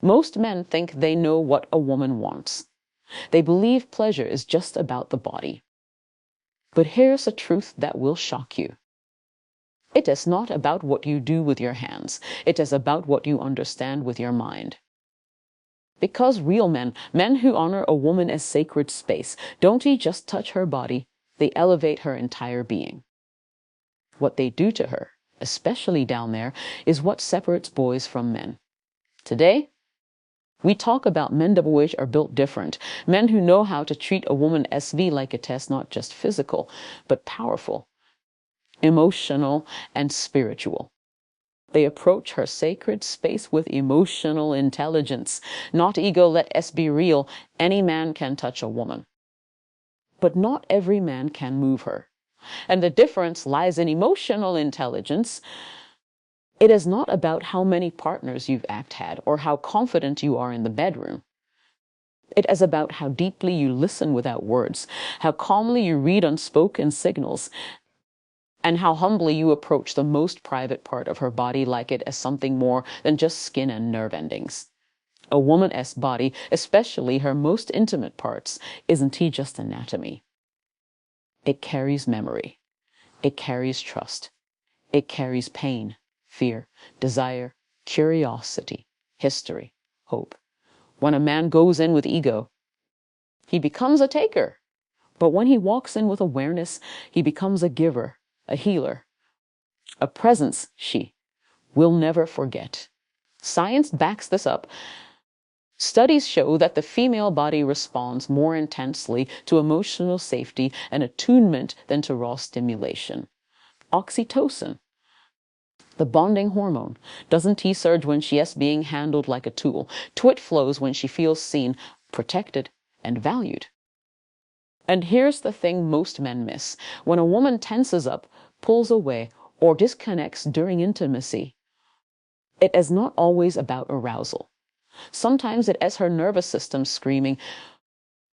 Most men think they know what a woman wants. They believe pleasure is just about the body. But here's a truth that will shock you. It is not about what you do with your hands. It is about what you understand with your mind. Because real men, men who honor a woman as sacred space, don't just touch her body, they elevate her entire being. What they do to her, especially down there, is what separates boys from men. Today, we talk about men which are built different, men who know how to treat a woman SV like a test, not just physical, but powerful, emotional, and spiritual. They approach her sacred space with emotional intelligence, not ego. Let us be real, any man can touch a woman. But not every man can move her. And the difference lies in emotional intelligence. It is not about how many partners you've had or how confident you are in the bedroom. It is about how deeply you listen without words, how calmly you read unspoken signals, and how humbly you approach the most private part of her body like it as something more than just skin and nerve endings. A woman's body, especially her most intimate parts, isn't just anatomy. It carries memory. It carries trust. It carries pain, fear, desire, curiosity, history, hope. When a man goes in with ego, he becomes a taker. But when he walks in with awareness, he becomes a giver, a healer, a presence she will never forget. Science backs this up. Studies show that the female body responds more intensely to emotional safety and attunement than to raw stimulation. Oxytocin, the bonding hormone, doesn't surge when she is being handled like a tool. Twit flows when she feels seen, protected, and valued. And here's the thing most men miss. When a woman tenses up, pulls away, or disconnects during intimacy, it is not always about arousal. Sometimes it is her nervous system screaming,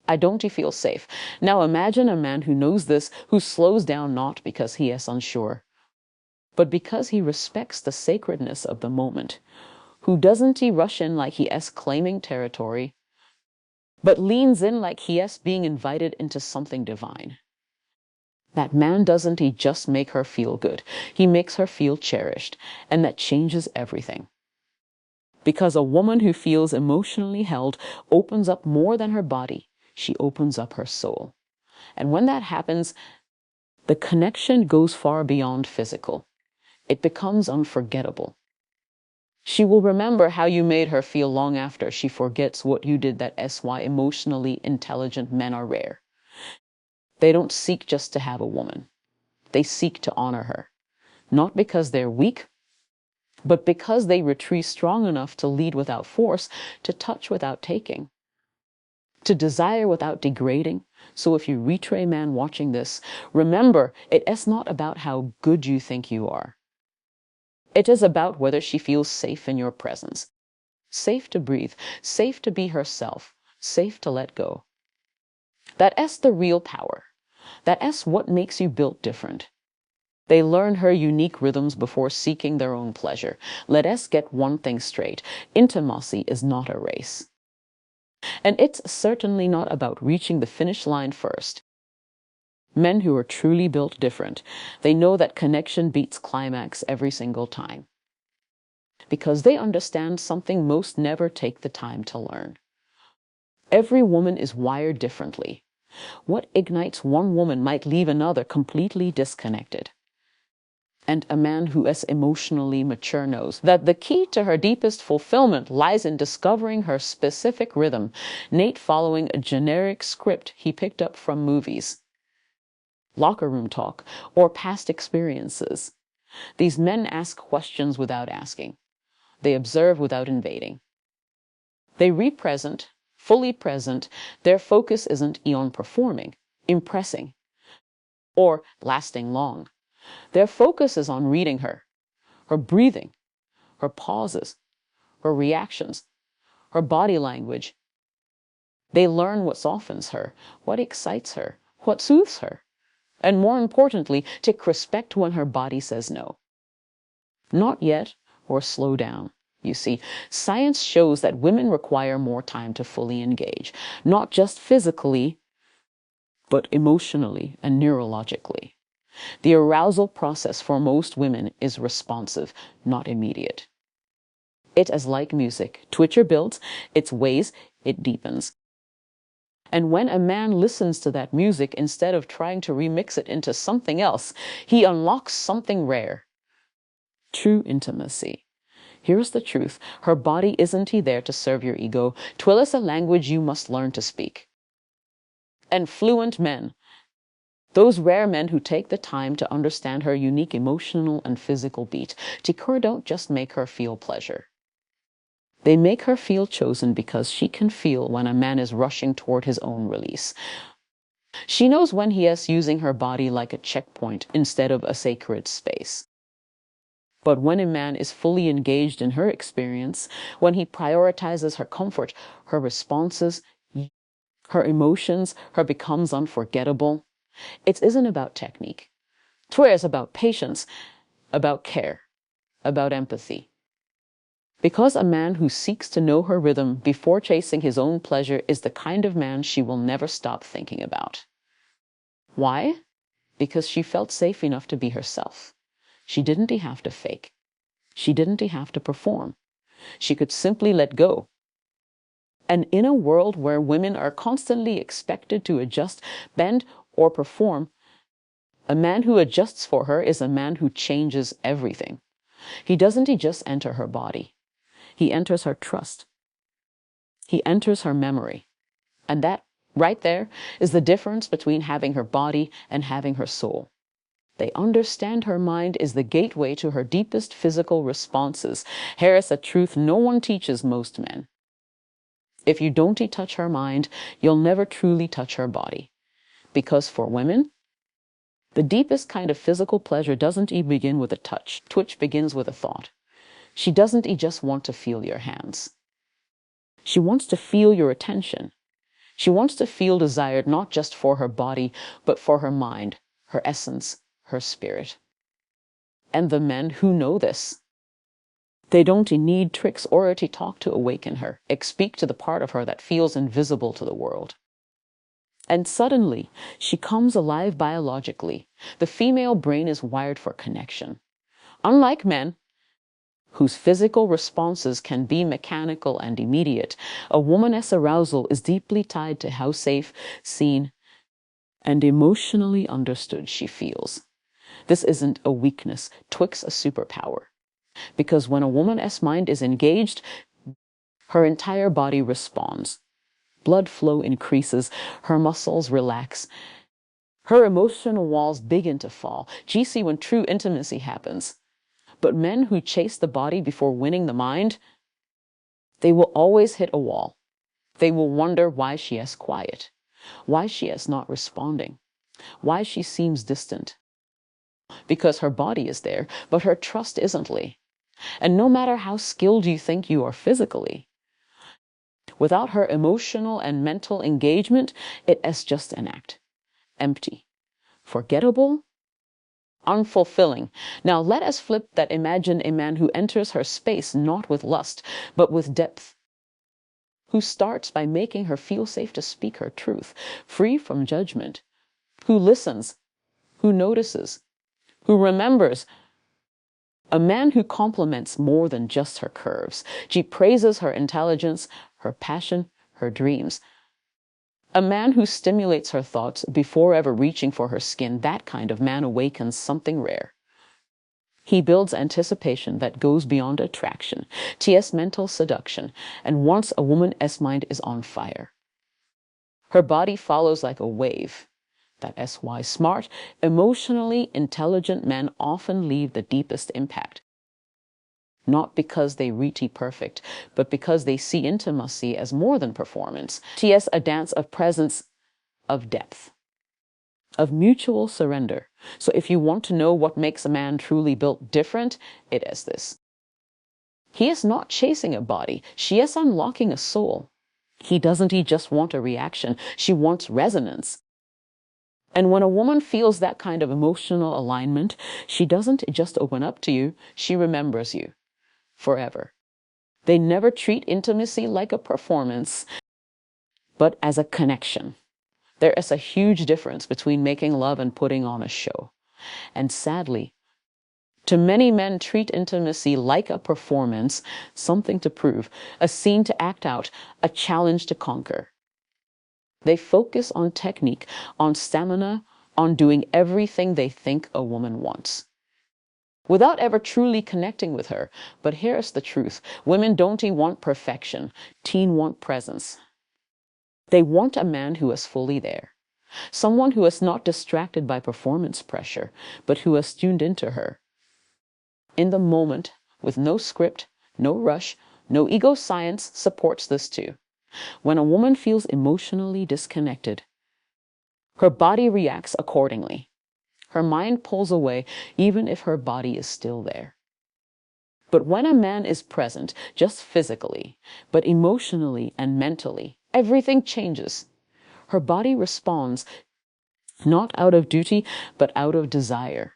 I don't feel safe. Now imagine a man who knows this, who slows down not because he is unsure, but because he respects the sacredness of the moment, who doesn't rush in like he is claiming territory, but leans in like he is being invited into something divine. That man doesn't just make her feel good, he makes her feel cherished, and that changes everything. Because a woman who feels emotionally held opens up more than her body, she opens up her soul. And when that happens, the connection goes far beyond physical. It becomes unforgettable. She will remember how you made her feel long after she forgets what you did. That is why emotionally intelligent men are rare. They don't seek just to have a woman. They seek to honor her. Not because they're weak, but because they retreat strong enough to lead without force, to touch without taking, to desire without degrading. So if you retray man watching this, remember, it is not about how good you think you are. It is about whether she feels safe in your presence, safe to breathe, safe to be herself, safe to let go. That is the real power. That is what makes you built different. They learn her unique rhythms before seeking their own pleasure. Let us get one thing straight. Intimacy is not a race. And it's certainly not about reaching the finish line first. Men who are truly built different, they know that connection beats climax every single time. Because they understand something most never take the time to learn. Every woman is wired differently. What ignites one woman might leave another completely disconnected. And a man who is emotionally mature knows that the key to her deepest fulfillment lies in discovering her specific rhythm, not following a generic script he picked up from movies, locker room talk, or past experiences. These men ask questions without asking. They observe without invading. They represent, fully present. Their focus isn't on performing, impressing, or lasting long. Their focus is on reading her breathing, her pauses, her reactions, her body language. They learn what softens her, what excites her, what soothes her, and more importantly, take respect when her body says no. Not yet, or slow down. You see, science shows that women require more time to fully engage, not just physically, but emotionally and neurologically. The arousal process for most women is responsive, not immediate. It is like music. Twitcher builds, its ways, it deepens. And when a man listens to that music instead of trying to remix it into something else, he unlocks something rare. True intimacy. Here's the truth. Her body isn't there to serve your ego. Twill is a language you must learn to speak. And fluent men, those rare men who take the time to understand her unique emotional and physical beat, Tikur don't just make her feel pleasure. They make her feel chosen because she can feel when a man is rushing toward his own release. She knows when he is using her body like a checkpoint instead of a sacred space. But when a man is fully engaged in her experience, when he prioritizes her comfort, her responses, her emotions, her becomes unforgettable, it isn't about technique. Twer is about patience, about care, about empathy. Because a man who seeks to know her rhythm before chasing his own pleasure is the kind of man she will never stop thinking about. Why? Because she felt safe enough to be herself. She didn't have to fake. She didn't have to perform. She could simply let go. And in a world where women are constantly expected to adjust, bend, or perform, a man who adjusts for her is a man who changes everything. He doesn't just enter her body. He enters her trust. He enters her memory. And that, right there, is the difference between having her body and having her soul. They understand her mind is the gateway to her deepest physical responses. Here is a truth no one teaches most men. If you don't touch her mind, you'll never truly touch her body. Because for women, the deepest kind of physical pleasure doesn't begin with a touch. Twitch begins with a thought. She doesn't just want to feel your hands. She wants to feel your attention. She wants to feel desired not just for her body, but for her mind, her essence, her spirit. And the men who know this, they don't need tricks or to talk to awaken her, speak to the part of her that feels invisible to the world. And suddenly, she comes alive biologically. The female brain is wired for connection. Unlike men, whose physical responses can be mechanical and immediate, a woman's arousal is deeply tied to how safe, seen, and emotionally understood she feels. This isn't a weakness, twixt a superpower. Because when a woman's mind is engaged, her entire body responds. Blood flow increases, her muscles relax, her emotional walls begin to fall. GC when true intimacy happens. But men who chase the body before winning the mind, they will always hit a wall. They will wonder why she is quiet, why she is not responding, why she seems distant. Because her body is there, but her trust isn't. And no matter how skilled you think you are physically, without her emotional and mental engagement, it is just an act. Empty. Forgettable. Unfulfilling. Now let us flip that. Imagine a man who enters her space not with lust, but with depth. Who starts by making her feel safe to speak her truth, free from judgment. Who listens. Who notices. Who remembers. A man who compliments more than just her curves. She praises her intelligence, her passion, her dreams. A man who stimulates her thoughts before ever reaching for her skin. That kind of man awakens something rare. He builds anticipation that goes beyond attraction, TS mental seduction, and once a woman's mind is on fire, her body follows like a wave. That is why smart, emotionally intelligent men often leave the deepest impact. Not because they reach perfect, but because they see intimacy as more than performance. TS a dance of presence, of depth, of mutual surrender. So if you want to know what makes a man truly built different, it is this. He is not chasing a body. She is unlocking a soul. He just want a reaction. She wants resonance. And when a woman feels that kind of emotional alignment, she doesn't just open up to you, she remembers you forever. They never treat intimacy like a performance, but as a connection. There is a huge difference between making love and putting on a show. And sadly, to many men treat intimacy like a performance, something to prove, a scene to act out, a challenge to conquer. They focus on technique, on stamina, on doing everything they think a woman wants, without ever truly connecting with her. But here's the truth. Women don't want perfection. Teen want presence. They want a man who is fully there. Someone who is not distracted by performance pressure, but who has tuned into her. In the moment, with no script, no rush, no ego. Science supports this too. When a woman feels emotionally disconnected, her body reacts accordingly. Her mind pulls away, even if her body is still there. But when a man is present, just physically, but emotionally and mentally, everything changes. Her body responds, not out of duty, but out of desire,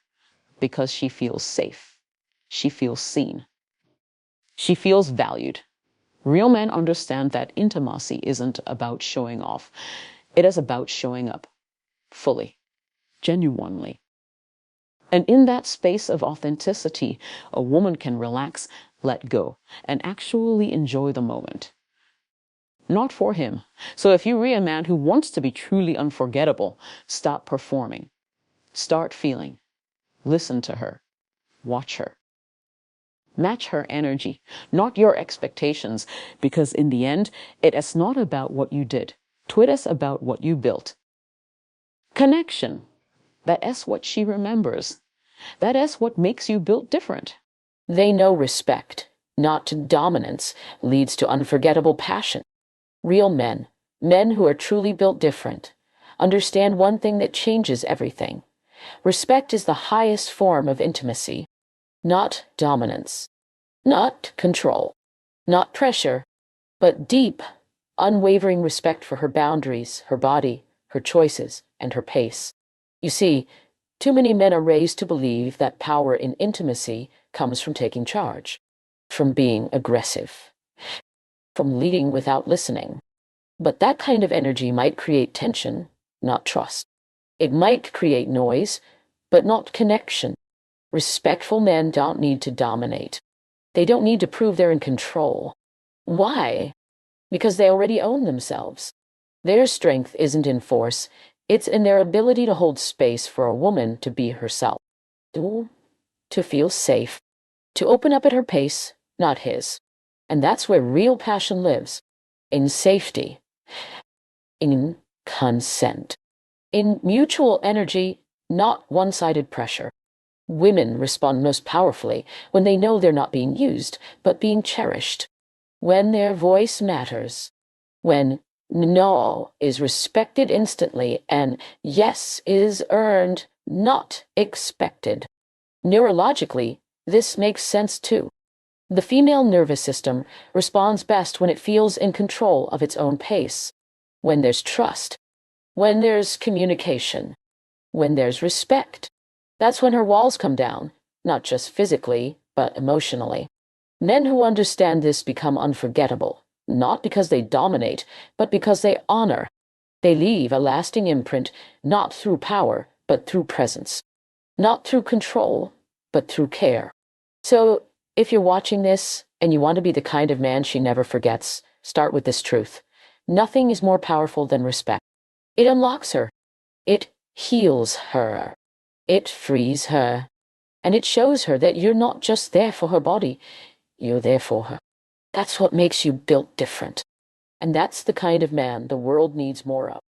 because she feels safe. She feels seen. She feels valued. Real men understand that intimacy isn't about showing off. It is about showing up, fully, genuinely. And in that space of authenticity, a woman can relax, let go, and actually enjoy the moment. Not for him. So if you read a man who wants to be truly unforgettable, stop performing. Start feeling. Listen to her. Watch her. Match her energy, not your expectations, because in the end, it is not about what you did. It is about what you built. Connection. That is what she remembers. That is what makes you built different. They know respect, not dominance, leads to unforgettable passion. Real men, men who are truly built different, understand one thing that changes everything. Respect is the highest form of intimacy, not dominance, not control, not pressure, but deep, unwavering respect for her boundaries, her body, her choices, and her pace. You see, too many men are raised to believe that power in intimacy comes from taking charge, from being aggressive, from leading without listening. But that kind of energy might create tension, not trust. It might create noise, but not connection. Respectful men don't need to dominate. They don't need to prove they're in control. Why? Because they already own themselves. Their strength isn't in force, it's in their ability to hold space for a woman to be herself, to feel safe, to open up at her pace, not his. And that's where real passion lives, in safety, in consent, in mutual energy, not one-sided pressure. Women respond most powerfully when they know they're not being used, but being cherished, when their voice matters, when no is respected instantly and yes is earned, not expected. Neurologically, this makes sense too. The female nervous system responds best when it feels in control of its own pace, when there's trust, when there's communication, when there's respect. That's when her walls come down, not just physically, but emotionally. Men who understand this become unforgettable, not because they dominate, but because they honor. They leave a lasting imprint, not through power, but through presence. Not through control, but through care. So, if you're watching this and you want to be the kind of man she never forgets, start with this truth. Nothing is more powerful than respect. It unlocks her. It heals her. It frees her. And it shows her that you're not just there for her body, you're there for her. That's what makes you built different. And that's the kind of man the world needs more of.